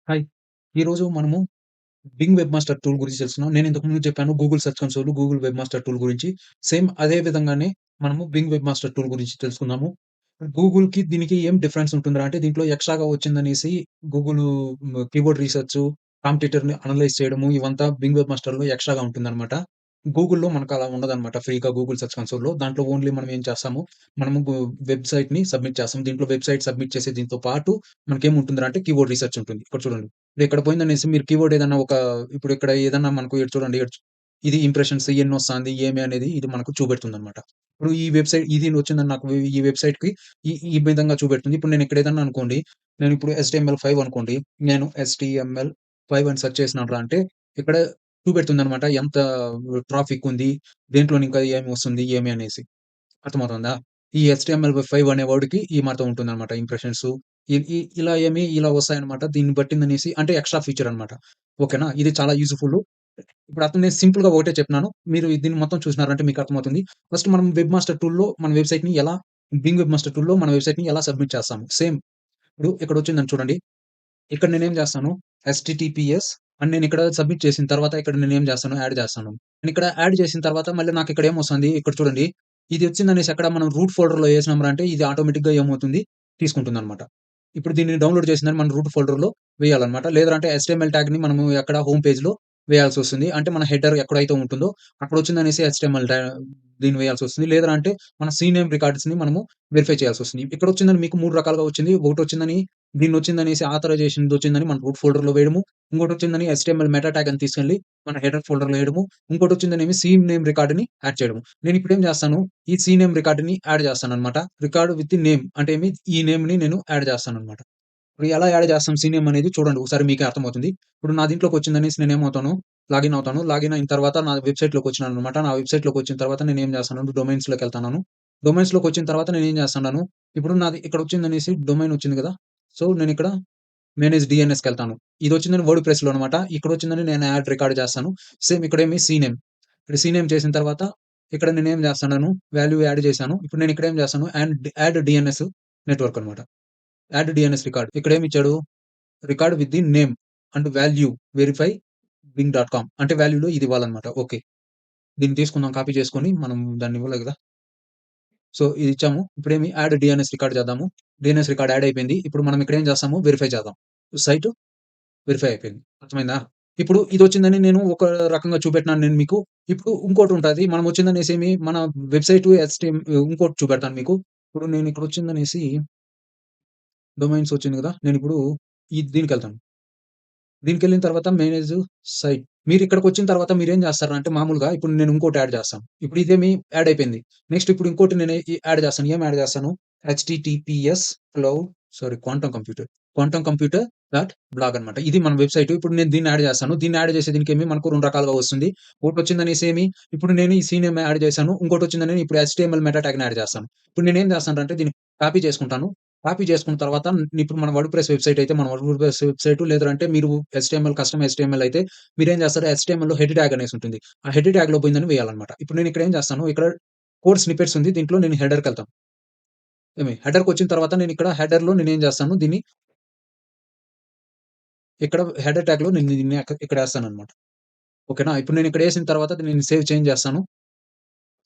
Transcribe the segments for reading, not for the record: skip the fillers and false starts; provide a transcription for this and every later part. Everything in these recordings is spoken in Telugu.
హాయ్. ఈరోజు మనము బింగ్ వెబ్ మాస్టర్ టూల్ గురించి తెలుసుకుందాం. నేను ఇంతకు ముందు చెప్పాను Google search console, Google web master tool గురించి. సేమ్ అదే విధంగానే మనము బింగ్ వెబ్ మాస్టర్ టూల్ గురించి తెలుసుకుందాము. గూగుల్‌కి దీనికి ఏం డిఫరెన్స్ ఉంటుందిరా అంటే దీంట్లో ఎక్స్‌ట్రాగా వచ్చిందనేసి గూగులు కీవర్డ్ రీసెర్చ్, కాంపిటీటర్‌ని అనలైజ్ చేయడము ఇవంతా బింగ్ వెబ్ మాస్టర్‌లో ఎక్స్‌ట్రాగా ఉంటుందనమాట. గూగుల్‌లో మనకలా ఉండదనమాట. ఫ్రీగా గూగుల్ సెర్చ్ కన్సోల్‌లో. దాంట్లో ఓన్లీ మనం ఏం చేస్తాము, మనము వెబ్‌సైట్‌ని సబ్మిట్ చేస్తాం. దీంట్లో వెబ్‌సైట్ సబ్మిట్ చేసే దీంతో పాటు మనకేముంటుందిరా అంటే కీవర్డ్ రీసెర్చ్ ఉంటుంది. ఇక్కడ చూడండి. ఇక్కడ పోయిందనేసి మీరు కీవర్డ్ ఏదన్నా ఇప్పుడు ఇక్కడ ఏదన్నా మనకు ఈడ చూడండి. ఇది ఇంప్రెషన్స్ ఎన్నొస్తాంది, ఏమి అనేది ఇది మనకు చూపెడుతుందనమాట. ఇప్పుడు ఈ వెబ్‌సైట్ ఇది వచ్చిందని నాకు ఈ వెబ్‌సైట్‌కి ఈ విధంగా చూపెడుతుంది. ఇప్పుడు నేను ఇక్కడ ఏదన్నా అనుకోండి. నేనిప్పుడు HTML5 అనుకోండి. నేను HTML5 అని సెర్చ్ చేసినానురా అంటే ఇక్కడ చూపెడుతుందనమాట. ఎంత ట్రాఫిక్ ఉంది, దేంట్లోని ఇంకా ఏమి వస్తుంది, ఏమి అనేసి. అర్థమవుతుందా? ఈ HTML5 అనే వర్డ్‌కి ఈ మాత్రం ఉంటుందనమాట ఇంప్రెషన్స్. ఇలా వస్తాయన్నమాట. దీన్ని బట్టిందనేసి అంటే ఎక్స్‌ట్రా ఫీచర్ అన్నమాట. ఓకేనా? ఇది చాలా యూజ్‌ఫుల్. ఇప్పుడు అతను నేను సింపుల్‌గా ఒకటే చెప్తున్నాను. మీరు దీన్ని మొత్తం చూసినారంటే మీకు అర్థమవుతుంది. ఫస్ట్ మనం వెబ్ మాస్టర్ టూల్‌లో మన వెబ్‌సైట్‌ని ఎలా బింగ్ వెబ్ మాస్టర్ టూల్‌లో మన వెబ్‌సైట్‌ని ఎలా సబ్మిట్ చేస్తాము. సేమ్ ఇప్పుడు ఇక్కడొచ్చిందని చూడండి. ఇక్కడ నేనేం చేస్తాను హెచ్‌టిటిపిఎస్ అని నేనిక్కడ సబ్మిట్ చేసిన తర్వాత ఇక్కడ నేనేం చేస్తాను యాడ్ చేస్తాను. నేనిక్కడ యాడ్ చేసిన తర్వాత మళ్ళీ నాకిక్కడ ఏమొస్తుంది ఇక్కడ చూడండి. ఇది వచ్చిందనేసి ఎక్కడ మనం రూట్ ఫోల్డర్‌లో ఏసినాంరా అంటే ఇది ఆటోమేటిక్‌గా ఏమవుతుంది తీసుకుంటుందనమాట. ఇప్పుడు దీన్ని డౌన్‌లోడ్ చేసిందని మన రూట్ ఫోల్డర్‌లో వేయాలన్నమాట. లేదంటే HTML ట్యాగ్‌ని మనము ఎక్కడ హోమ్ పేజ్‌లో వేయాల్సొస్తుంది. అంటే మన హెడర్ ఎక్కడైతే ఉంటుందో అక్కడొచ్చిందనేసి HTML దీన్ని వేయాల్సొస్తుంది. లేదా అంటే మన సీనేమ్ రికార్డ్స్‌ని మనము వెరిఫై చేయాల్సొస్తుంది. ఇక్కడొచ్చిందని మీకు 3 రకాలుగా వచ్చింది. ఒకటొచ్చిందని దీన్నొచ్చిందనేసి ఆథరైజేషన్‌దొచ్చిందని మన రూట్ ఫోల్డర్‌లో వేయడము. ఇంకోటొచ్చిందని HTML మెటా ట్యాగ్ అని తీసుకెళ్ళి మన హెడర్ ఫోల్డర్‌లో ఏయడము. ఇంకోటొచ్చిందనేమి సీన్ నేమ్ రికార్డ్‌ని యాడ్ చేయడము. నేనిప్పుడేం చేస్తాను, ఈ సీ నేమ్ రికార్డ్‌ని యాడ్ చేస్తాననమాట. రికార్డ్ విత్ నేమ్ అంటే ఈ నేమ్‌ని నేను యాడ్ చేస్తాననమాట. ఇప్పుడు ఎలా యాడ్ చేస్తాం సీ నేమ్ అనేది చూడండి ఒకసారి మీకే అర్థమవుతుంది. ఇప్పుడు నా దీంట్లోకొచ్చిందనేసి నేనేమవుతాను, లాగిన్ అవుతాను. లాగిన్ అయిన తర్వాత నా వెబ్‌సైట్‌లోకొచ్చినాననమాట. నా వెబ్‌సైట్‌లోకొచ్చిన తర్వాత నేనేం చేస్తాను డొమైన్స్‌లోకెళ్తాను. డొమైన్స్‌లోకొచ్చిన తర్వాత నేనేం చేస్తన్నాను, ఇప్పుడు నాది ఇక్కడొచ్చిందనేసి డొమైన్ వచ్చింది గదా! సో, నేనిక్కడ మేనేజ్ డీఎన్ఎస్‌కెళ్తాను. ఇదొచ్చిందని వర్డ్ ప్రెస్‌లో అనమాట. ఇక్కడొచ్చిందని నేను యాడ్ రికార్డ్ చేస్తాను. సేమ్ ఇక్కడేమి సీ నేమ్. ఇక్కడ సీ నేమ్ చేసిన తర్వాత ఇక్కడ నేనేం చేస్తన్నాను, వాల్యూ యాడ్ చేశాను. ఇప్పుడు నేనిక్కడేం చేస్తాను యాడ్ డీఎన్ఎస్ నెట్వర్క్ అనమాట. Add DNS record. ఇక్కడేమిచ్చాడు record with the name and value verify Bing dot com అంటే వాల్యూలో ఇది ఇవ్వాలన్నమాట. ఓకే. దీన్ని తీసుకుందాం కాపీ చేసుకొని మనం దాన్ని ఇవ్వలే గదా! సో, ఇదిచ్చాము. ఇప్పుడేమి యాడ్ డీఎన్ఎస్ రికార్డ్ చేద్దాము. డీఎన్ఎస్ రికార్డ్ యాడ్ అయిపోయింది. ఇప్పుడు మనం ఇక్కడేం చేస్తాము వెరిఫై చేద్దాం. సైట్ వెరిఫై అయిపోయింది. అర్థమైందా? ఇప్పుడు ఇదొచ్చిందని నేను ఒక రకంగా చూపెట్టినాను నేను మీకు. ఇప్పుడు ఇంకోటుంటది. మనం వచ్చిందనేసేమి మన వెబ్‌సైట్ ఇంకోటి చూపెడతాను మీకు. ఇప్పుడు నేనిక్కడొచ్చిందనేసి డొమైన్స్ వచ్చింది గదా! నేనిప్పుడు దీనికెళ్తాను. దీనికెళ్ళిన తర్వాత మేనేజ్ సైట్. మీరిక్కడికొచ్చిన తర్వాత మీరేం జేస్తారంటే మామూలుగా ఇప్పుడు నేను ఇంకోటి యాడ్ జేస్తాను. ఇప్పుడు ఇదేమి యాడ్ అయిపోయింది. నెక్స్ట్ ఇప్పుడు ఇంకోటి నేను యాడ్ జేస్తాను. ఏం యాడ్ జేస్తాను? HTTPS quantum computer. Quantum computer blog అనమాట. ఇది మన వెబ్‌సైట్. ఇప్పుడు నేను దీన్ని యాడ్ జేస్తాను. దీన్ని యాడ్ చేసే దీనికేమి మనకు 2 రకాలుగా వస్తుంది. ఒకటొచ్చిందనేసేమి ఇప్పుడు నేను ఈ సీనేమ్ యాడ్ చేశాను. ఇంకోటొచ్చిందని ఇప్పుడు HTML మెటా ట్యాగ్‌ని యాడ్ జేస్తాను. ఇప్పుడు నేనేం జేస్తానంటే దీన్ని కాపీ చేసుకుంటాను. కాపీ చేసుకున్న తర్వాత ఇప్పుడు మన వర్డ్‌ప్రెస్ వెబ్‌సైట్ అయితే మన వర్డ్‌ప్రెస్ వెబ్‌సైట్ లేదంటే మీరు కస్టమ్ HTML అయితే మీరేం చేస్తారు HTML‌లో హెడ్ ట్యాగ్ అనేసి ఉంటుంది. ఆ హెడ్ ట్యాగ్‌లో పోయిందని వేయాలన్నమాట. ఇప్పుడు నేను ఇక్కడ ఏం చేస్తాను ఇక్కడ కోడ్ స్నిప్పెట్స్ ఉంది. దీంట్లో నేను హెడర్‌కెళ్తాను. హెడర్‌కొచ్చిన తర్వాత నేను ఇక్కడ హెడర్‌లో నేనేం చేస్తాను దీన్ని ఇక్కడ హెడర్ ట్యాగ్‌లో నేను దీన్ని ఇక్కడ ఏస్తానన్నమాట. ఓకేనా? ఇప్పుడు నేను ఇక్కడ ఏసిన తర్వాత నేను చేంజ్ చేస్తాను.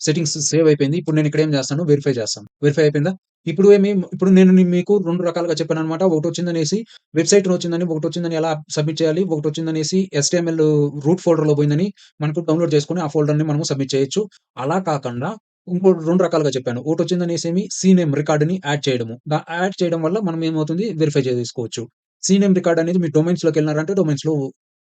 సెట్టింగ్స్ సేవ్ అయిపోయింది. ఇప్పుడు నేను ఇక్కడ ఏం చేస్తాను వెరిఫై చేస్తాను. వెరిఫై అయిపోయిందా? ఇప్పుడు నేను మీకు 2 రకాలుగా చెప్పానన్నమాట. ఒకటొచ్చిందనేసి వెబ్‌సైట్ ఒకటొచ్చిందని ఎలా సబ్మిట్ చేయాలి. ఒకటొచ్చిందనేసి HTML రూట్ ఫోల్డర్‌లో పోయిందని మనకు డౌన్‌లోడ్ చేసుకొని ఆ ఫోల్డర్‌ని మనము సబ్మిట్ చేయొచ్చు. అలా కాకుండా 2 రకాలుగా చెప్పాను. ఒకటొచ్చిందనేసేమి సీనేమ్ రికార్డ్‌ని యాడ్ చేయడము. యాడ్ చేయడం వల్ల మనం ఏమవుతుంది వెరిఫై చేసుకోవచ్చు. సీనేమ్ రికార్డ్ అనేది మీరు డొమైన్స్‌లోకెళ్లారంటే డొమైన్స్‌లో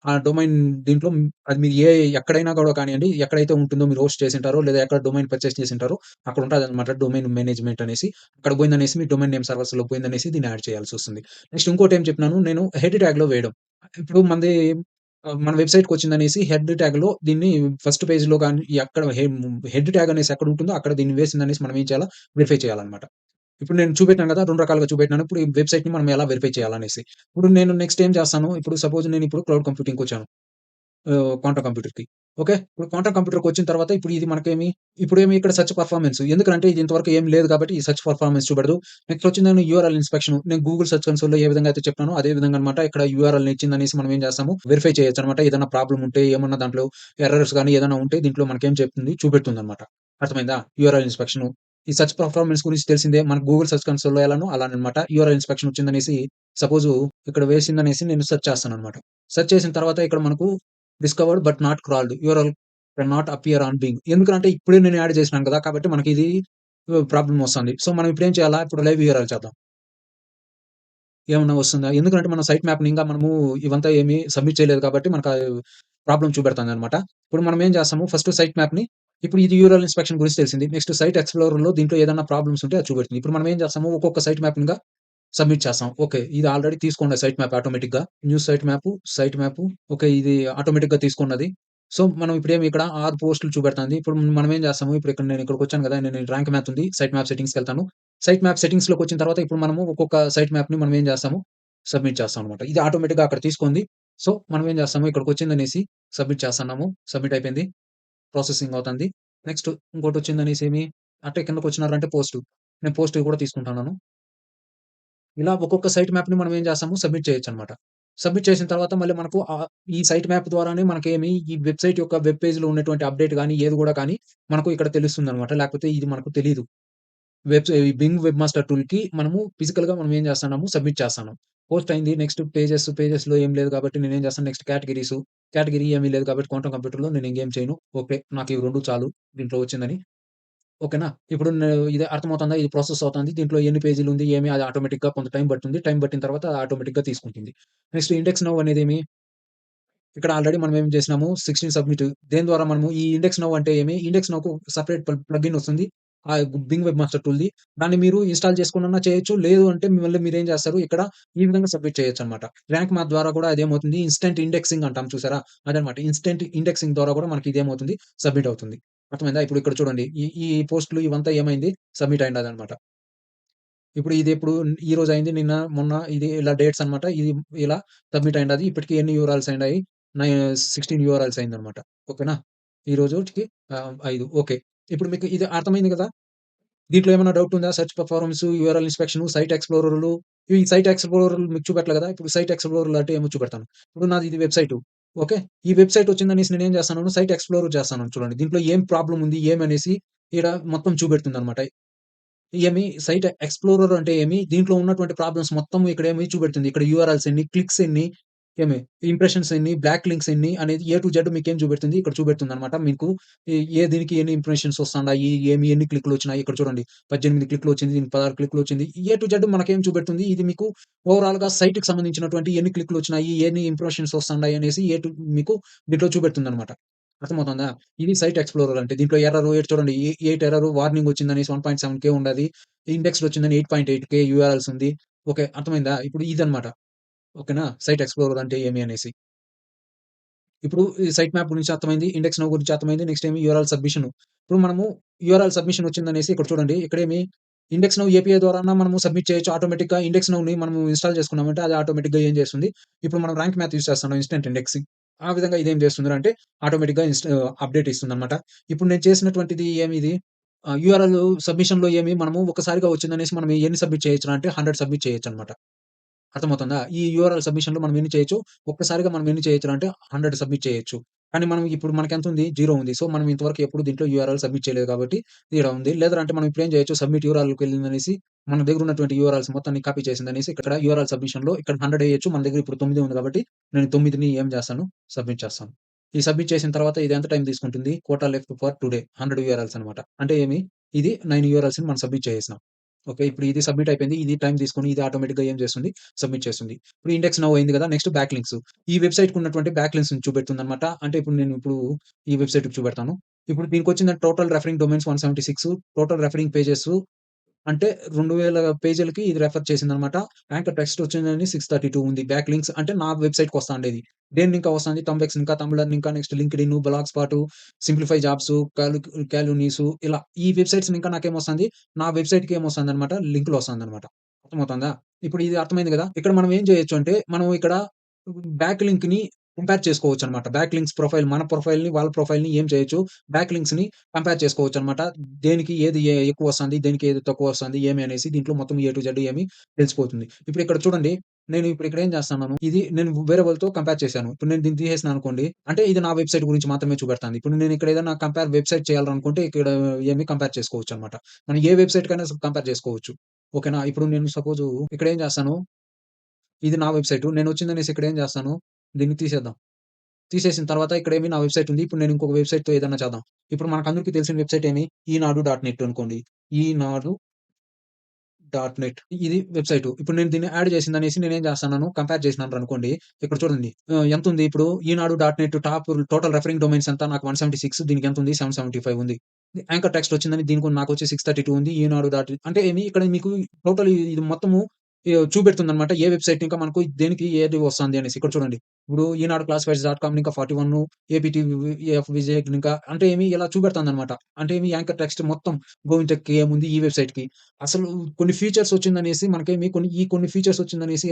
ఆ డొమైన్ దీంట్లో అది మీరు ఎక్కడైనా కూడా కానియండి, ఎక్కడైతే ఉంటుందో మీరు హోస్ట్ చేసుంటారో, లేదా ఎక్కడ డొమైన్ పర్చేస్ చేసుంటారో అక్కడ ఉంటదనమాట డొమైన్ మేనేజ్‌మెంట్ అనేసి. అక్కడ పోయిందనేసి మీ డొమైన్ నేమ్ సర్వర్స్‌లో పోయిందనేసి దీన్ని యాడ్ చేయాల్సొస్తుంది. నెక్స్ట్ ఇంకోటేం చెప్పినాను నేను హెడ్ ట్యాగ్‌లో వేయడం. ఇప్పుడు మన వెబ్‌సైట్‌కొచ్చిందనేసి హెడ్ ట్యాగ్‌లో దీన్ని ఫస్ట్ పేజ్‌లో గాని ఎక్కడ హెడ్ ట్యాగ్ అనేసి ఎక్కడుంటుందో అక్కడ దీన్ని వేసిందనేసి మనం ఏం చేయాలా వెరిఫై చేయాలనమాట. ఇప్పుడు నేను చూపెట్టాను గదా! 2 రకాలుగా చూపెట్టినాను. ఇప్పుడు ఈ వెబ్‌సైట్‌ని మనం ఎలా వెరిఫై చేయాలనేసి. ఇప్పుడు నేను నెక్స్ట్ ఏం చేస్తాను, ఇప్పుడు సపోజ్ నేనిప్పుడు క్లౌడ్ కంప్యూటింగ్‌కొచ్చాను. క్వాంటమ్ కంప్యూటర్‌కి. ఓకే. ఇప్పుడు క్వాంటమ్ కంప్యూటర్‌కొచ్చిన తర్వాత ఇప్పుడు ఇది మనకేమి ఇప్పుడేమి ఇక్కడ సెర్చ్ పెర్ఫార్మన్స్ ఎందుకంటే ఇది ఇంతవరకు ఏం లేదు కాబట్టి ఈ సెర్చ్ పెర్ఫార్మన్స్ చూపెడదు. నెక్స్ట్ వచ్చిందేమో యూఆర్ఎల్ ఇన్స్‌పెక్షన్. నేను గూగుల్ సెర్చ్ కన్సోల్‌లో ఏ విధంగా అయితే చెప్పానో అదే విధంగా అన్నమాట ఇక్కడ యూఆర్ఎల్‌ని ఇచ్చిందనేసి మనం ఏం చేస్తాము వెరిఫై చేయొచ్చన్నమాట. ఏదైనా ప్రాబ్లమ్ ఉంటే ఏమన్నా దాంట్లో ఎర్రర్స్ గాని ఏదైనా ఉంటే దీంట్లో మనకేం చెప్తుంది చూపెడుతుందన్నమాట. అర్థమైందా? URL inspection. ఈ సెర్చ్ పెర్ఫార్మన్స్ గురించి తెలిసిందే. మనకు గూగుల్ సెర్చ్ కన్సోల్‌లో ఎలానో అలానన్నమాట. యూఆర్ఎల్ ఇన్స్‌పెక్షన్ వచ్చిందనేసి సపోజు ఇక్కడ వేసిందనేసి నేను సెర్చ్ చేస్తానన్నమాట. సెర్చ్ చేసిన తర్వాత ఇక్కడ మనకు discovered but not crawled URL can not appear on Bing. ఎందుకంటే ఇప్పుడే నేను యాడ్ చేసినాను కదా! కాబట్టి మనకిది ప్రాబ్లమ్ వస్తుంది. సో, మనం ఇప్పుడేం చేయాలా? ఇప్పుడు లైవ్ యూఆర్ఎల్ చేద్దాం. ఏమన్నా వస్తుందా? ఎందుకంటే మన సైట్ మ్యాప్‌ని ఇంగా మనము ఇవంతా ఏమి సబ్మిట్ చేయలేదు కాబట్టి మనకు ప్రాబ్లమ్ చూపెడుతుందనమాట. ఇప్పుడు మనం ఏం చేస్తాము ఫస్ట్ సైట్ మ్యాప్‌ని ఇప్పుడు ఇది యూఆర్ఎల్ ఇన్స్‌పెక్షన్ గురించి తెలిసింది. నెక్స్ట్ సైట్ ఎక్స్‌ప్లోరర్‌లో దీంట్లో ఏదన్నా ప్రాబ్లమ్స్ ఉంటే అది చూపెడుతుంది. ఇప్పుడు మనం ఏం చేస్తాము ఒక్కొక్క సైట్ మ్యాప్‌నిగా సబ్మిట్ చేస్తాం. ఓకే. ఇది ఆల్రెడీ తీసుకున్న సైట్ మ్యాప్ ఆటోమేటిక్‌గా. New site map okay. ఇది ఆటోమేటిక్‌గా తీసుకున్నది. సో, మనం ఇప్పుడేమి ఇక్కడ 6 పోస్టులు చూపెడుతాంది. ఇప్పుడు మనం ఏం చేస్తాము, ఇప్పుడు ఇక్కడ నేను ఇక్కడికొచ్చాను గదా! నేను ర్యాంక్ మ్యాప్ ఉంది. సైట్ మ్యాప్ సెట్టింగ్స్‌కెళ్తాను. సైట్ మ్యాప్ సెట్టింగ్స్‌లోకొచ్చిన తర్వాత ఇప్పుడు మనము ఒక్కొక్క సైట్ మ్యాప్‌ని మనం ఏం చేస్తాము, సబ్మిట్ చేస్తామనమాట. ఇది ఆటోమేటిక్‌గా అక్కడ తీసుకుంది. సో, మనం ఏం చేస్తాము ఇక్కడికొచ్చిందనేసి సబ్మిట్ చేస్తన్నాము. సబ్మిట్ అయిపోయింది. ప్రాసెసింగ్ అవుతుంది. నెక్స్ట్ ఇంకోటొచ్చిందనేసి ఏమి అంటే కిందకొచ్చినారంటే పోస్టు. నేను పోస్ట్ కూడా తీసుకుంటున్నాను. ఇలా ఒక్కొక్క సైట్ మ్యాప్‌ని మనం ఏం చేస్తాము సబ్మిట్ చేయొచ్చనమాట. సబ్మిట్ చేసిన తర్వాత మళ్ళీ మనకు ఈ సైట్ మ్యాప్ ద్వారానే మనకేమి ఈ వెబ్‌సైట్ యొక్క వెబ్ పేజ్‌లో ఉన్నటువంటి అప్‌డేట్ గాని, ఏది గూడా కానీ మనకు ఇక్కడ తెలుస్తుందనమాట. లేకపోతే ఇది మనకు తెలీదు. ఈ బింగ్ వెబ్ మాస్టర్ టూల్‌కి మనము ఫిజికల్‌గా మనం ఏం చేస్తున్నాము సబ్మిట్ చేస్తున్నాం. పోస్ట్ అయింది. నెక్స్ట్ పేజెస్‌లో ఏం లేదు కాబట్టి నేనేం చేస్తాను నెక్స్ట్ కేటగరీ ఏమీ లేదు కాబట్టి క్వాంటమ్ కంప్యూటర్‌లో నేను ఇంకేం చేయను. ఓకే. నాకు ఇవి 2 చాలు దీంట్లో వచ్చిందని. ఓకేనా? ఇప్పుడు ఇది అర్థమవుతుందా? ఇది ప్రాసెస్ అవుతుంది. దీంట్లో ఎన్ని పేజీలుంది, ఏమి అది ఆటోమేటిక్‌గా కొంత టైం పడుతుంది. టైం పట్టిన తర్వాత ఆటోమేటిక్‌గా తీసుకుంటుంది. నెక్స్ట్ ఇండెక్స్ నౌ అనేదేమి, ఇక్కడ ఆల్రెడీ మనం ఏం చేసినాము 16 సబ్మిట్. దేని ద్వారా మనము ఈ ఇండెక్స్ నౌ అంటే ఏమి, ఇండెక్స్ నౌకు సెపరేట్ ప్లగిన్ వస్తుంది. బింగ్ వెబ్ మాస్టర్ టూల్‌ది. దాన్ని మీరు ఇన్‌స్టాల్ చేసుకొనన్నా చేయొచ్చు. లేదు అంటే మళ్ళీ మీరేం చేస్తారు ఇక్కడ ఈ విధంగా సబ్మిట్ చేయొచ్చనమాట. ర్యాంక్ మాత్ ద్వారా కూడా అదేమవుతుంది ఇన్‌స్టంట్ ఇండెక్సింగ్ అంటాం చూసారా? అదనమాట. ఇన్‌స్టంట్ ఇండెక్సింగ్ ద్వారా కూడా మనకి ఇదేమవుతుంది సబ్మిట్ అవుతుంది. అర్థమైందా? ఇప్పుడు ఇక్కడ చూడండి. ఈ ఈ పోస్ట్‌లు ఇవంతా ఏమైంది సబ్మిట్ అయిందనమాట. ఇప్పుడు ఇదెప్పుడు ఈరోజు అయింది. నిన్న, మొన్న ఇది ఇలా డేట్స్ అన్నమాట. ఇది ఇలా సబ్మిట్ అయిండది. ఇప్పటికి ఎన్ని యూఆర్ఎల్స్ అయిండాయి? 16 యూఆర్ఎల్స్ అయిందన్నమాట. ఓకేనా? ఈ రోజుటికి 5 ఓకే. ఇప్పుడు మీకు ఇది అర్థమైంది గదా! దీంట్లో ఏమన్నా డౌట్ ఉందా? Search performance, URL inspection, site ఎక్స్‌ప్లోరర్‌లు ఈ సైట్ ఎక్స్‌ప్లోరర్‌లు మీకు చూపెట్టలే గదా! ఇప్పుడు సైట్ ఎక్స్‌ప్లోరర్‌లు అంటే ఏమో చూపెడతాను. ఇప్పుడు నాది ఇది వెబ్‌సైటు. ఓకే. ఈ వెబ్‌సైట్ వచ్చిందనేసి నేనేం చేస్తాను సైట్ ఎక్స్‌ప్లోరర్ చేస్తాను చూడండి. దీంట్లో ఏం ప్రాబ్లమ్ ఉంది? ఏమనేసి ఈడ మొత్తం చూపెడుతుందన్నమాట. సైట్ ఎక్స్‌ప్లోరర్ అంటే దీంట్లో ఉన్నటువంటి ప్రాబ్లమ్స్ మొత్తం ఇక్కడేమి చూపెడుతుంది. ఇక్కడ యూఆర్ఎల్స్ ఎన్ని, క్లిక్స్ ఎన్ని, ఏమి ఇంప్రెషన్స్ ఎన్ని, బ్యాక్ లింక్స్ ఎన్ని అనేది ఏ టు జెడ్ మీకేం చూపెడుతుంది. ఇక్కడ చూపెడుతుందన్నమాట. మీకు దీనికి ఎన్ని ఇంప్రెషన్స్ వస్తాండాయి, ఎన్ని క్లిక్‌లొచ్చినాయి ఇక్కడ చూడండి. 18 క్లిక్‌లొచ్చింది. దీనికి 16 క్లిక్‌లొచ్చింది. ఏ టు జెడ్ మనకేం చూపెడుతుంది. ఇది మీకు ఓవరాల్‌గా సైట్‌కి సంబంధించినటువంటి ఎన్ని క్లిక్‌లొచ్చినాయి, ఎన్ని ఇంప్రెషన్స్ వస్తాండాయి అనేసి మీకు దీంట్లో చూపెడుతుందన్నమాట. అర్థమవుతుందా? ఇది సైట్ ఎక్స్‌ప్లోరర్ అంటే. దీంట్లో ఇటు చూడండి 8 వార్నింగ్ వచ్చిందనేసి 1.7 ఉండది. ఇండెక్స్‌డ్ వచ్చిందని 8.8 యూఆర్ఎల్స్ ఉంది. ఓకే. అర్థమైందా? ఇప్పుడు ఇదన్నమాట. ఓకేనా? సైట్ ఎక్స్‌ప్లోరర్ అంటే ఏమి అనేసి. ఇప్పుడు ఈ సైట్ మ్యాప్ గురించి అర్థమైంది. ఇండెక్స్ నౌ గురించి అర్థమైంది. Next URL submission. ఇప్పుడు మనము యూఆర్ఎల్ సబ్మిషన్ వచ్చిందనేసి ఇక్కడ చూడండి. ఇక్కడేమి ఇండెక్స్ నౌ ఏపీఐ ద్వారానా మనము సబ్మిట్ చేయొచ్చు. ఆటోమేటిక్‌గా ఇండెక్స్ నౌని మనము ఇన్‌స్టాల్ చేసుకున్నామంటే అది ఆటోమేటిక్‌గా ఏం చేస్తుంది. ఇప్పుడు మనం ర్యాంక్ మ్యాథ్ యూజ్ చేస్తున్నాం ఇన్‌స్టంట్ ఇండెక్సింగ్. ఆ విధంగా ఇదేం చేస్తుందంటే ఆటోమేటిక్‌గా అప్‌డేట్ ఇస్తుందన్నమాట. ఇప్పుడు నేను చేసినటువంటిది ఏమిది యూఆర్ఎల్ సబ్మిషన్‌లో మనము ఒక్కసారిగా వచ్చిందనేసి మనం ఎన్ని సబ్మిట్ చేయొచ్చునా అంటే 100 సబ్మిట్ చేయొచ్చన్నమాట. అర్థమవుతుందా? ఈ యూఆర్ఎల్ సబ్మిషన్‌లో మనం ఎన్ని చేయొచ్చు, ఒక్కసారిగా మనం ఎన్ని చేయొచ్చునంటే 100 సబ్మిట్ చేయొచ్చు. కానీ మనం ఇప్పుడు మనకెంతుంది? 0 ఉంది. సో, మనం ఇంతవరకు ఎప్పుడు దీంట్లో యూఆర్ఎల్ సబ్మిట్ చేయలేదు కాబట్టి ఈడ ఉంది. లేదంటే మనం ఇప్పుడేం చేయొచ్చు సబ్మిట్ యూఆర్ఎల్‌కెళ్ళిందనేసి మన దగ్గర ఉన్నటువంటి యూఆర్ఎల్స్ మొత్తాన్ని కాపీ చేసిందనేసి ఇక్కడ యూఆర్ఎల్ సబ్మిషన్‌లో ఇక్కడ 100 ఎయొచ్చు. మన దగ్గర ఇప్పుడు 9 ఉంది కాబట్టి నేను 9ని ఏం చేస్తాను సబ్మిట్ చేస్తాను. ఈ సబ్మిట్ చేసిన తర్వాత ఇది ఎంత టైం తీసుకుంటుంది? క్వోటా లెఫ్ట్ ఫర్ టుడే 100 యూఆర్ఎల్స్ అనమాట. అంటే ఇది 9 యూఆర్ఎల్స్‌ని మనం సబ్మిట్ చేసేసినాం. ఓకే. ఇప్పుడు ఇది సబ్మిట్ అయిపోయింది. ఇది టైమ్ తీసుకొని ఇది ఆటోమేటిక్‌గా ఏం చేస్తుంది? సబ్మిట్ చేస్తుంది. ఇప్పుడు ఇండెక్స్ నౌ అయింది కదా! Next back links. ఈ వెబ్‌సైట్‌కి ఉన్నటువంటి బ్యాక్ లింక్స్‌ని చూపెడుతుందన్నమాట. అంటే ఇప్పుడు ఈ వెబ్‌సైట్‌కి చూపెడతాను. ఇప్పుడు దీనికొచ్చింది total referring domains 176 total referring pages అంటే 2000 పేజీలకి ఇది రెఫర్ చేసిందన్నమాట. యాంకర్ టెక్స్ట్ వచ్చిందని 632 ఉంది. బ్యాక్ లింక్స్ అంటే నా వెబ్‌సైట్‌కొస్తా ఉండేది. దేని లింక్ వస్తాంది? తంబెక్స్ లింకా, తంబ్లర్ లింకా, next LinkedIn, blog spot, simplify jobs, కాల్యూనీస్ ఇలా ఈ వెబ్‌సైట్స్ లింకా నాకేమొస్తాంది? నా వెబ్‌సైట్‌కి ఏమొస్తాందన్నమాట లింక్‌లు వస్తాందన్నమాట. అర్థమవుతుందా? ఇప్పుడు ఇది అర్థమైంది గదా! ఇక్కడ మనం ఏం చేయొచ్చు అంటే మనం ఇక్కడ బ్యాక్ లింక్‌ని కంపేర్ చేసుకోవచ్చనమాట. బ్యాక్ లింక్స్ ప్రొఫైల్ మన ప్రొఫైల్‌ని, వాళ్ళ ప్రొఫైల్‌ని ఏం చేయొచ్చు, బ్యాక్ లింక్స్‌ని కంపేర్ చేసుకోవచ్చనమాట. దేనికి ఏది ఎక్కువొస్తుంది, దేనికి ఏది తక్కువొస్తుంది, ఏమి అనేసి దీంట్లో మొత్తం ఏ టు జెడ్ ఏమి తెలిసిపోతుంది. ఇప్పుడు ఇక్కడ చూడండి, నేను ఇప్పుడు ఇక్కడ ఏం చేస్తున్నాను, ఇది నేను వేరే వాళ్ళతో కంపేర్ చేశాను. ఇప్పుడు నేను దీన్ని తీసేసినాననుకోండి, అంటే ఇది నా వెబ్‌సైట్ గురించి మాత్రమే చూపెడతాంది. ఇప్పుడు నేను ఇక్కడ ఏదైనా వెబ్‌సైట్ చేయాలనుకుంటే ఇక్కడ ఏమి కంపేర్ చేసుకోవచ్చనమాట. మనం ఏ వెబ్‌సైట్‌కైనా కంపేర్ చేసుకోవచ్చు. ఓకేనా? ఇప్పుడు నేను సపోజు ఇక్కడ ఏం చేస్తాను, ఇది నా వెబ్‌సైటు. నేనొచ్చిందనేసి ఇక్కడ ఏం చేస్తాను, దీన్ని తీసేద్దాం. తీసేసిన తర్వాత ఇక్కడేమి నా వెబ్‌సైట్ ఉంది. ఇప్పుడు నేను ఇంకొక వెబ్‌సైట్‌తో ఏదన్నా చేద్దాం. ఇప్పుడు మనకందరికి తెలిసిన వెబ్‌సైట్ ఏమి ఈనాడు డాట్ నెట్ అనుకోండి. ఈనాడు డాట్ నెట్ ఇది వెబ్‌సైటు. ఇప్పుడు నేను దీన్ని యాడ్ చేసిందనేసి నేనేం చేస్తన్నాను, కంపేర్ చేసినాననుకోండి. ఇక్కడ చూడండి ఎంతుంది ఇప్పుడు Eenadu dot net top total referring domains ఎంత నాకు 176 దీనికెంతుంది 775 ఉంది. యాంకర్ టెక్స్ట్ వచ్చిందని దీనికి నాకొచ్చి 632 ఉంది. ఈనాడు డాట్ అంటే ఏమి ఇక్కడ మీకు టోటల్ ఇది మొత్తము చూపెడుతుందన్నమాట. ఏ వెబ్‌సైట్ ఇంకా మనకు దేనికి ఏది వస్తుంది అనేసి. ఇక్కడ చూడండి. ఇప్పుడు ఈనాడు క్లాసిఫైడ్స్ డాట్ కామ్ ఇంకా 41 ఏపీటీఎఫ్ విజయ్ ఇంకా అంటే ఏమి ఇలా చూపెడుతుందన్నమాట. అంటే ఏమి యాంకర్ టెక్స్ట్ మొత్తం గోవింటెక్‌కి ఏముంది ఈ వెబ్‌సైట్‌కి. అసలు కొన్ని ఫీచర్స్ వచ్చిందనేసి మనకేమి కొన్ని ఫీచర్స్ వచ్చిందనేసి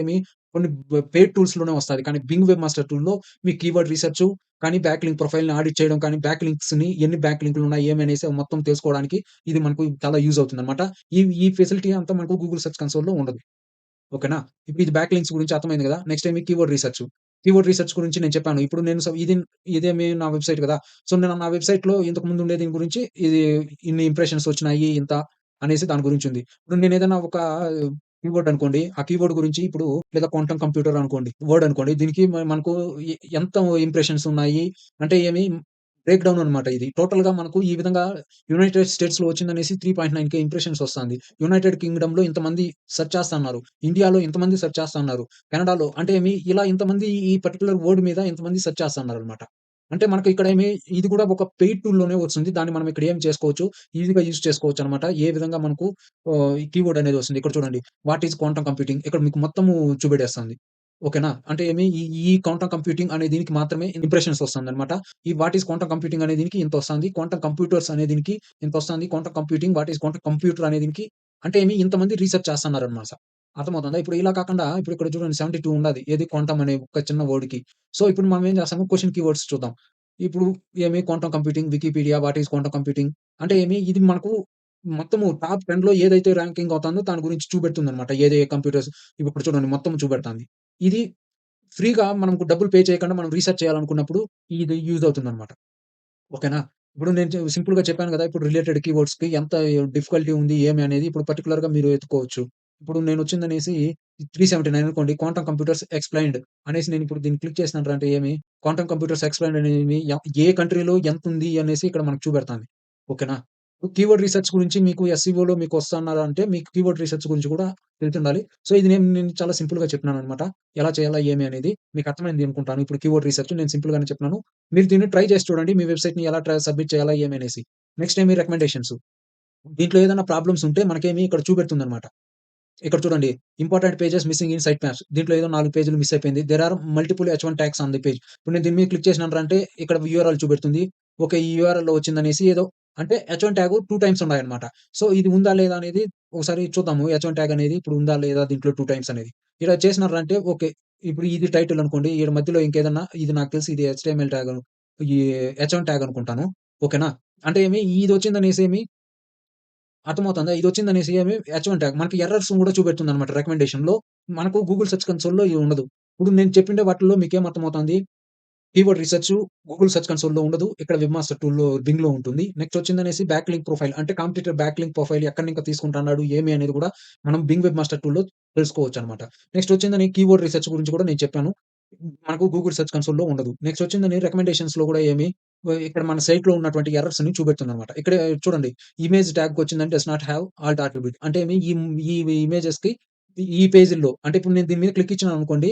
కొన్ని పెయిడ్ టూల్స్‌లోనే వస్తాది. కానీ బింగ్ వెబ్ మాస్టర్ టూల్‌లో మీ కీవర్డ్ రిసర్చు కానీ బ్యాక్ లింక్ ప్రొఫైల్‌ని ఆడిట్ చేయడం కానీ, బ్యాక్ లింక్స్‌ని ఎన్ని బ్యాక్ లింక్‌లున్నాయి ఏమి అనేసి మొత్తం తెలుసుకోవడానికి ఇది మనకు చాలా యూజ్ అవుతుందన్నమాట. ఈ ఫెసిలిటీ అంతా మనకు గూగుల్ సెర్చ్ కన్సోల్‌లో ఉండదు. ఓకేనా? ఇప్పుడు ఇది బ్యాక్ లింక్స్ గురించి అర్థమైంది గదా! నెక్స్ట్ ఏమి కీవర్డ్ రిసర్చ్. కీవర్డ్ రిసర్చ్ గురించి నేను చెప్పాను. ఇప్పుడు నేను ఇదేమి నా వెబ్‌సైట్ గదా! సో, నేను నా వెబ్‌సైట్‌లో ఇంతకుముందు ఉండే దీని గురించి ఇది ఇన్ని ఇంప్రెషన్స్ వచ్చినాయి ఇంత అనేసి దాని గురించుంది. ఇప్పుడు నేనేదైనా ఒక కీవర్డ్ అనుకోండి. ఆ కీవర్డ్ గురించి ఇప్పుడు లేదా క్వాంటమ్ కంప్యూటర్ అనుకోండి. వర్డ్ అనుకోండి. దీనికి మనకు ఎంత ఇంప్రెషన్స్ ఉన్నాయి అంటే బ్రేక్ డౌన్ అన్నమాట ఇది. టోటల్‌గా మనకు ఈ విధంగా యునైటెడ్ స్టేట్స్‌లో వచ్చిందనేసి 3.9 ఇంప్రెషన్స్ వస్తాంది. యునైటెడ్ కింగ్‌డమ్‌లో ఇంతమంది సెర్చ్ చేస్తన్నారు. ఇండియాలో ఇంతమంది సెర్చ్ చేస్తన్నారు. కెనడాలో అంటే ఇలా ఇంతమంది ఈ పర్టిక్యులర్ వర్డ్ మీద ఇంతమంది సెర్చ్ చేస్తన్నారనమాట. అంటే మనకు ఇక్కడ ఇది కూడా ఒక పెయిడ్ టూల్‌లోనే వస్తుంది. దాన్ని మనం ఇక్కడ ఏం చేసుకోవచ్చు, ఈజీగా యూజ్ చేసుకోవచ్చనమాట. ఏ విధంగా మనకు ఈ కీవర్డ్ అనేది వస్తుంది. ఇక్కడ చూడండి. వాట్ ఈస్ క్వాంటమ్ కంప్యూటింగ్ ఇక్కడ మీకు మొత్తము చూపెడేస్తుంది. ఓకేనా? అంటే ఈ క్వాంటమ్ కంప్యూటింగ్ అనే దీనికి మాత్రమే ఇంప్రెషన్స్ వస్తుందనమాట. ఈ వాట్ ఈస్ క్వాంటమ్ కంప్యూటింగ్ అనే దీనికి ఇంతొస్తుంది. క్వాంటమ్ కంప్యూటర్స్ అనే దీనికి ఇంతొస్తుంది. Quantum computing, what is quantum computer అనే దీనికి అంటే ఇంతమంది రీసెర్చ్ చేస్తన్నారనమాట. అర్థమవుతుందా? ఇప్పుడు ఇలా కాకుండా ఇప్పుడు ఇక్కడ చూడండి 72 ఉండాది. ఏది క్వాంటమ్ అనే ఒక చిన్న వర్డ్‌కి. సో, ఇప్పుడు మనం ఏం చేస్తాము క్వెషన్ కీవర్డ్స్ చూద్దాం. ఇప్పుడు quantum computing, Wikipedia, what is quantum computing అంటే ఇది మనకు మొత్తము టాప్ 10లో ఏదైతే ర్యాంకింగ్ అవుతుందో దాని గురించి చూపెడుతుందనమాట. కంప్యూటర్స్ ఇప్పుడు చూడండి మొత్తం చూపెడతాంది. ఇది ఫ్రీగా మనకు డబ్బులు పే చేయకుండా మనం రీసెర్చ్ చేయాలనుకున్నప్పుడు ఇది యూజ్ అవుతుందనమాట. ఓకేనా? ఇప్పుడు నేను సింపుల్‌గా చెప్పాను గదా! ఇప్పుడు రిలేటెడ్ కీవర్డ్స్‌కి ఎంత డిఫికల్టీ ఉంది ఏమి అనేది ఇప్పుడు పర్టిక్యులర్‌గా మీరు ఎతుక్కోవచ్చు. ఇప్పుడు నేనొచ్చిందనేసి 379 అనుకోండి క్వాంటమ్ కంప్యూటర్స్ ఎక్స్‌ప్లెయిన్డ్ అనేసి నేనిప్పుడు దీన్ని క్లిక్ చేసినానంటే క్వాంటమ్ కంప్యూటర్స్ ఎక్స్‌ప్లెయిన్డ్ అనేవి ఏ కంట్రీలో ఎంతుంది అనేసి ఇక్కడ మనకు చూపెడతాంది. ఓకేనా? కీవర్డ్ రిసర్చ్ గురించి మీకు ఎస్‌సిఓలో మీకు వస్తన్నారంటే మీకు కీవర్డ్ రిసర్చ్ గురించి కూడా తెలిసుండాలి. సో, ఇది నేను చాలా సింపుల్‌గా చెప్పినాననమాట. ఎలా చేయాలా ఏమి అనేది మీకు అర్థమైంది అనుకుంటాను. ఇప్పుడు కీవర్డ్ రిసర్చ్ నేను సింపుల్‌గానే చెప్పినాను. మీరు దీన్ని ట్రై చేసి చూడండి. మీ వెబ్‌సైట్‌ని ఎలా సబ్మిట్ చేయాలా ఏమి అనేసి. Next recommendations. దీంట్లో ఏదైనా ప్రాబ్లమ్స్ ఉంటే మనకేమి ఇక్కడ చూపెడుతుందనమాట. ఇక్కడ చూడండి. Important pages missing in site maps. దీంట్లో ఏదో 4 పేజీలు మిస్ అయిపోయింది. There are multiple H one tags on the page. ఇప్పుడు నేను దీని మీద క్లిక్ చేసినానంటే ఇక్కడ యూఆర్ఎల్ చూపెడుతుంది. ఓకే. ఈ యూఆర్ఎల్‌లో వచ్చిందనేసి ఏదో అంటే హెచ్1 ట్యాగ్ 2 టైమ్స్ ఉన్నాయన్నమాట. సో, ఇది ఉందా లేదా అనేది ఒకసారి చూద్దాము. హెచ్1 ట్యాగ్ అనేది ఇప్పుడు ఉందా లేదా దీంట్లో 2 టైమ్స్ అనేది. ఇలా చేసినారంటే ఓకే. ఇప్పుడు ఇది టైటిల్ అనుకోండి. ఈడ మధ్యలో ఇంకేదన్నా ఇది నాకు తెలిసి ఇది హెచ్‌టీఎంఎల్ ట్యాగ్ ఈ హెచ్1 ట్యాగ్ అనుకుంటాను. ఓకేనా? అంటే ఇదొచ్చిందనేసి అర్థమవుతుందా? ఇదొచ్చిందనేసి హెచ్1 ట్యాగ్ మనకి ఎర్రర్స్ గూడా చూపెడుతుందన్నమాట రికమెండేషన్‌లో. మనకు గూగుల్ సెర్చ్ కన్సోల్‌లో ఇది ఉండదు. ఇప్పుడు నేను చెప్పిండే వాటిల్లో మీకేం అర్థమవుతుంది? కీవర్డ్ రిసర్చు గూగుల్ సెర్చ్ కన్సోల్‌లో ఉండదు. ఇక్కడ వెబ్‌మాస్టర్ టూల్‌లో బింగ్‌లో ఉంటుంది. నెక్స్ట్ వచ్చిందనేసి బ్యాక్ లింక్ ప్రొఫైల్ అంటే కాంపిటీటర్ బ్యాక్ లింక్ ప్రొఫైల్ ఎక్కడి నుంచి తీసుకుంటున్నాడు ఏమి అనేది కూడా మనం బింగ్ వెబ్‌మాస్టర్ టూల్‌లో తెలుసుకోవచ్చనమాట. నెక్స్ట్ వచ్చిందని కీవర్డ్ రిసర్చ్ గురించి కూడా నేను చెప్పాను. మనకు గూగుల్ సెర్చ్ కన్సోల్‌లో ఉండదు. నెక్స్ట్ వచ్చిందని రికమెండేషన్స్‌లో కూడా ఇక్కడ మన సైట్‌లో ఉన్నటువంటి ఎర్రర్స్‌ని చూపెడుతుందనమాట. ఇక్కడ చూడండి ఇమేజ్ ట్యాగ్‌కొచ్చిందంటే does not have alt attribute అంటే ఈ ఇమేజెస్‌కి ఈ పేజీల్లో అంటే ఇప్పుడు నేను దీని మీద క్లిక్ ఇచ్చినాననుకోండి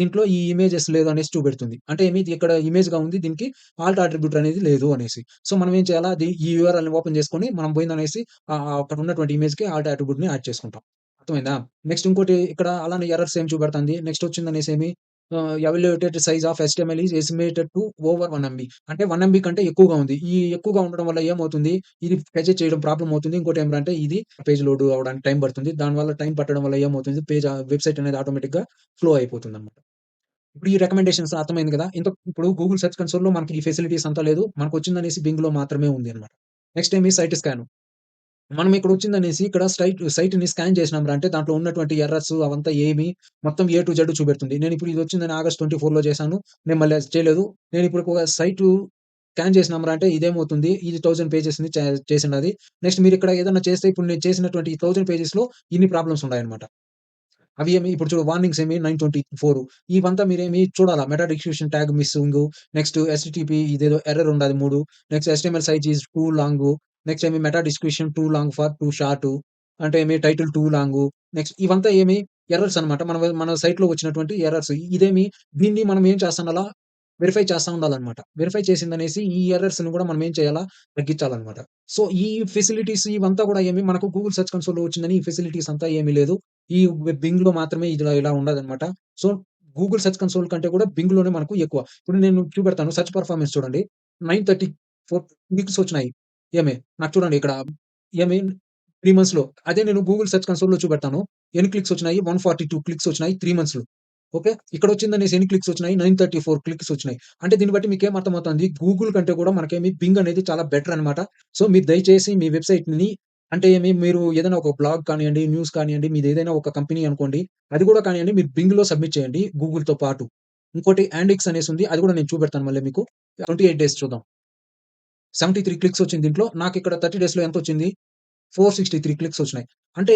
దీంట్లో ఈ ఇమేజెస్ లేదు అనేసి చూపెడుతుంది. అంటే ఇది ఇక్కడ ఇమేజ్‌గా ఉంది. దీనికి ఆల్ట్ అట్రిబ్యూట్ అనేది లేదు అనేసి. సో, మనం ఏం చేయాలా? ఈ యూఆర్ఎల్‌ని ఓపెన్ చేసుకొని మనం పోయిందనేసి అక్కడ ఉన్నటువంటి ఇమేజ్‌కి ఆల్ట్ అట్రిబ్యూట్‌ని యాడ్ చేసుకుంటాం. అర్థమైందా? నెక్స్ట్ ఇంకోటి ఇక్కడ అలానే ఎర్రర్స్ ఏం చూపెడుతుంది. నెక్స్ట్ వచ్చిందనేసి evaluated size of HTML is estimated to over 1 MB. అంటే 1 ఎంబీ కంటే ఎక్కువగా ఉంది. ఈ ఎక్కువగా ఉండడం వల్ల ఏమవుతుంది? ఇది ఫెచ్ చేయడం ప్రాబ్లమ్ అవుతుంది. ఇంకోటేమిటంటే ఇది పేజ్ లోడ్ అవ్వడానికి టైం పడుతుంది. దానివల్ల టైం పట్టడం వల్ల ఏమవుతుంది? వెబ్‌సైట్ అనేది ఆటోమేటిక్‌గా స్లో అయిపోతుందన్నమాట. ఇప్పుడు ఈ రికమెండేషన్స్ అర్థమైంది గదా! ఇప్పుడు గూగుల్ సెర్చ్ కన్సోల్‌లో మనకి ఈ ఫెసిలిటీస్ అంతా లేదు. మనకొచ్చిందనేసి బింగ్‌లో మాత్రమే ఉంది అన్నమాట. నెక్స్ట్ ఏమి సైట్ స్కాన్. మనం ఇక్కడొచ్చిందనేసి ఇక్కడ సైట్‌ని స్కాన్ చేసినాంరా అంటే దాంట్లో ఉన్నటువంటి ఎర్రర్స్ అవంతా ఏమి మొత్తం ఏ టు జెడ్ చూపెడుతుంది. నేనిప్పుడు ఇదొచ్చిందని ఆగస్ట్ 24లో చేశాను. నేను మళ్ళీ అది చేయలేదు. నేనిప్పుడు ఒక సైటు స్కాన్ చేసినాంరా అంటే ఇదేమవుతుంది. ఇది 1000 పేజెస్‌ని చేసిండది. నెక్స్ట్ మీరిక్కడ ఏదన్నా చేస్తే ఇప్పుడు నేను చేసినటువంటి ఈ 1000 పేజెస్‌లో ఇన్ని ప్రాబ్లమ్స్ ఉన్నాయన్నమాట. అవి ఏమి ఇప్పుడు చూడు వార్నింగ్స్ ఏమి 924 ఇవంతా మీరేమి చూడాలా. Meta description tag missing, next HTTP ఇదేదో ఎర్రర్ ఉండాది 3 next HTML size is too long, next ఏమి meta description too long for too short అంటే ఏమి టైటిల్ టూ లాంగు. నెక్స్ట్ ఇవంతా ఏమి ఎర్రర్స్ అన్నమాట. మన సైట్‌లో వచ్చినటువంటి ఎర్రర్స్. దీన్ని మనం ఏం చేస్తానలా వెరిఫై చేస్తా ఉండాలన్నమాట. వెరిఫై చేసిందనేసి ఈ ఎర్రర్స్‌ని గూడా మనం ఏం చేయాలా తగ్గించాలన్నమాట. సో, ఈ ఫెసిలిటీస్ ఇవంతా గూడా ఏమి మనకు గూగుల్ సెర్చ్ కన్సోల్‌లో వచ్చిందని ఈ ఫెసిలిటీస్ అంతా ఏమీ లేదు. ఈ బింగ్‌లో మాత్రమే ఇలా ఉండదనమాట. సో, గూగుల్ సెర్చ్ కన్సోల్ కంటే కూడా బింగ్‌లోనే మనకు ఎక్కువ. ఇప్పుడు నేను చూపెడతాను సెర్చ్ పెర్ఫార్మన్స్ చూడండి. 934 క్లిక్స్ వచ్చినాయి. నాకు చూడండి ఇక్కడ ఏమి 3 మంత్స్‌లో. అదే నేను గూగుల్ సెర్చ్ కన్సోల్‌లో చూపెడతాను. ఎన్ని క్లిక్స్ వచ్చినాయి? 142 క్లిక్స్ వచ్చినాయి 3 మంత్స్‌లో. ఓకే. ఇక్కడొచ్చిందనేసి ఎన్ని క్లిక్స్ వచ్చినాయి? 934 క్లిక్స్ వచ్చినాయి. అంటే దీన్ని బట్టి మీకేం అర్థమవుతుంది? గూగుల్ కంటే కూడా మనకేమి బింగ్ అనేది చాలా బెటర్ అనమాట. సో, మీరు దయచేసి మీ వెబ్‌సైట్‌ని అంటే మీరు ఏదైనా ఒక బ్లాగ్ కానియండి, న్యూస్ కానియండి, మీదేదైనా ఒక కంపెనీ అనుకోండి. అది కూడా కానియండి మీరు బింగ్‌లో సబ్మిట్ చేయండి గూగుల్‌తో పాటు. ఇంకోటి యాండిక్స్ అనేసుంది. అది కూడా నేను చూపెడతాను మళ్ళీ మీకు. 28 డేస్ చూద్దాం. 73 క్లిక్స్ వచ్చింది దీంట్లో. నాకిక్కడ 30 డేస్‌లో ఎంతొచ్చింది? 463 క్లిక్స్ వచ్చినాయి. అంటే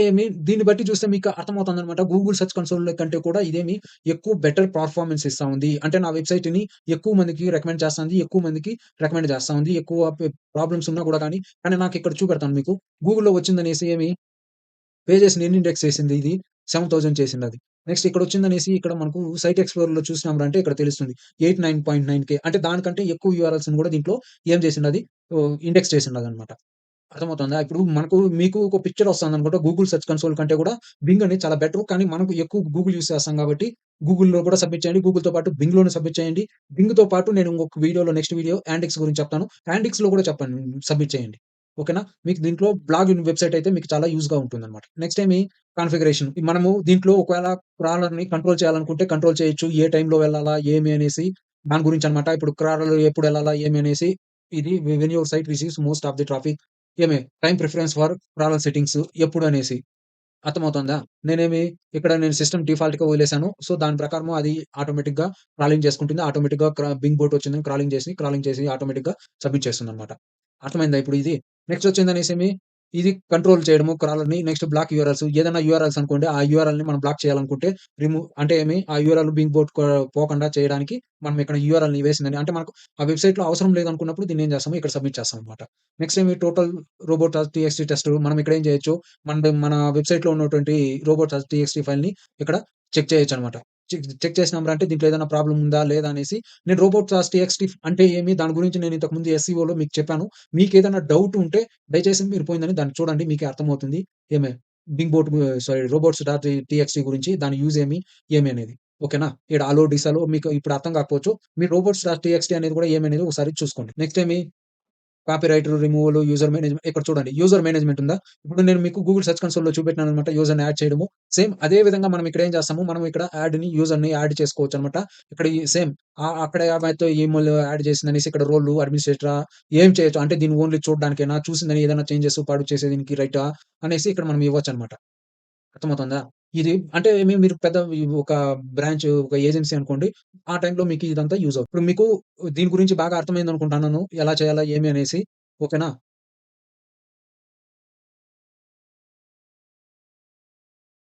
దీన్ని బట్టి చూస్తే మీకు అర్థమవుతుందన్నమాట. గూగుల్ సెర్చ్ కన్సోల్ కంటే కూడా ఇదేమి ఎక్కువ బెటర్ పెర్ఫార్మన్స్ ఇస్తా ఉంది. అంటే నా వెబ్‌సైట్‌ని ఎక్కువ మందికి రికమెండ్ చేస్తాంది. ఎక్కువ మందికి రికమెండ్ చేస్తా ఉంది. ఎక్కువ ప్రాబ్లమ్స్ ఉన్నా కూడా కానీ నాకిక్కడ చూపెడతాను మీకు. గూగుల్‌లో వచ్చిందనేసి పేజెస్‌ని ఎన్ని ఇండెక్స్ చేసింది ఇది? 7000 చేసిందది. నెక్స్ట్ ఇక్కడొచ్చిందనేసి ఇక్కడ మనకు సైట్ ఎక్స్‌ప్లోరర్‌లో చూసినాంరా అంటే ఇక్కడ తెలుస్తుంది. 89.9K అంటే దానికంటే ఎక్కువ యూఆర్ఎల్స్‌ని కూడా దీంట్లో ఏం చేసిందది ఇండెక్స్ చేసిందదన్నమాట. అర్థమవుతుందా? ఇప్పుడు మీకు ఒక పిక్చర్ వస్తుందనుకుంటే గూగుల్ సెర్చ్ కన్సోల్ కంటే కూడా బింగ్ అనేది చాలా బెటరు. కానీ మనకు ఎక్కువ గూగుల్ యూజ్ చేస్తాం కాబట్టి గూగుల్‌లో కూడా సబ్మిట్ చేయండి. గూగుల్‌తో పాటు బింగ్‌లోను సబ్మిట్ చేయండి. బింగ్‌తో పాటు నేను ఇంకొక వీడియోలో నెక్స్ట్ వీడియో యాండిక్స్ గురించి చెప్తాను. యాండిక్స్‌లో కూడా చెప్పండి సబ్మిట్ చేయండి. ఓకేనా? మీకు దీంట్లో వెబ్‌సైట్ అయితే మీకు చాలా యూజ్‌గా ఉంటుందన్నమాట. Next configuration. మనము దీంట్లో ఒకవేళ క్రాలర్‌ని కంట్రోల్ చేయాలనుకుంటే కంట్రోల్ చేయొచ్చు. ఏ టైమ్‌లో వెళ్ళాలా? ఏమి అనేసి దాని గురించన్నమాట. ఇప్పుడు క్రాలర్ ఎప్పుడెళ్ళాలా? ఏమి అనేసి ఇది when your site receives most of the traffic time preference for crawler settings ఎప్పుడనేసి. అర్థమవుతుందా? ఇక్కడ నేను సిస్టమ్ డిఫాల్ట్‌గా వదిలేసాను. సో, దాని ప్రకారము అది ఆటోమేటిక్‌గా క్రాలింగ్ చేసుకుంటుంది. ఆటోమేటిక్‌గా బింగ్ బోట్ వచ్చిందని క్రాలింగ్ చేసి ఆటోమేటిక్‌గా సబ్మిట్ చేస్తుందన్నమాట. అర్థమైందా ఇప్పుడు ఇది? నెక్స్ట్ వచ్చిందనేసేమి ఇది కంట్రోల్ చేయడము క్రాలర్‌ని. Next block URLs. ఏదైనా యూఆర్ఎల్స్ అనుకోండి. ఆ యూఆర్ఎల్‌ని మనం బ్లాక్ చేయాలనుకుంటే అంటే ఆ యూఆర్ఎల్ బింగ్ బోట్ పోకుండా చేయడానికి మనం ఇక్కడ యూఆర్ఎల్‌ని వేసిందని అంటే మనకు ఆ వెబ్‌సైట్‌లో అవసరం లేదనుకున్నప్పుడు దీన్నేం చేస్తాము ఇక్కడ సబ్మిట్ చేస్తామన్నమాట. నెక్స్ట్ టోటల్ రోబోట్.టీఎక్స్టీ టెస్ట్ మనం ఇక్కడ ఏం చేయొచ్చు మన వెబ్‌సైట్‌లో ఉన్నటువంటి రోబోట్.టీఎక్స్టీ ఫైల్‌ని ఇక్కడ చెక్ చేయొచ్చనమాట. చెక్ చేసినాంరా అంటే దీంట్లో ఏదైనా ప్రాబ్లమ్ ఉందా? లేదా? అనేసి నేను రోబోట్.టీఎక్స్టీ అంటే దాని గురించి నేను ఇంతకుముందు ఎస్‌సీఓలో మీకు చెప్పాను. మీకేదైనా డౌట్ ఉంటే దయచేసి మీరు పోయిందని దాన్ని చూడండి. మీకే అర్థమవుతుంది. ఏమి బింగ్ బోట్ రోబోట్స్.టీఎక్స్టీ గురించి దాని యూజ్ ఏమి అనేది. ఓకేనా? ఈడ అలో, డిసలో మీకు ఇప్పుడు అర్థం కాకపోవచ్చు. మీరు రోబోట్స్.టీఎక్స్టీ అనేది కూడా ఏమనేది ఒకసారి చూసుకోండి. Next copyright removal, user management ఇక్కడ చూడండి. యూజర్ మేనేజ్‌మెంట్ ఉందా? ఇప్పుడు నేను మీకు గూగుల్ సెర్చ్ కన్సోల్‌లో చూపెట్టినాననమాట. యూజర్‌ని యాడ్ చేయడము. సేమ్ అదే విధంగా మనం ఇక్కడ ఏం చేస్తాము, మనం ఇక్కడ యూజర్‌ని యాడ్ చేసుకోవచ్చనమాట. ఇక్కడ సేమ్ అక్కడ ఆమెతో ఈమెయిల్ యాడ్ చేసిందనేసి ఇక్కడ రోలు, అడ్మినిస్ట్రేటరా ఏం చేయొచ్చు అంటే దీన్ని ఓన్లీ చూడడానికేనా? చూసిందని ఏదైనా చేంజెస్ పాడు చేసే దీనికి రైటా? అనేసి ఇక్కడ మనం ఇవ్వచ్చనమాట. అర్థమవుతుందా? ఇది అంటే మీరు పెద్ద ఒక ఒక ఏజెన్సీ అనుకోండి. ఆ టైంలో మీకు ఇదంతా యూజ్ అవుతుంది. ఇప్పుడు మీకు దీని గురించి బాగా అర్థమైందనుకుంటున్నాను. ఎలా చేయాలా? ఏమి అనేసి. ఓకేనా?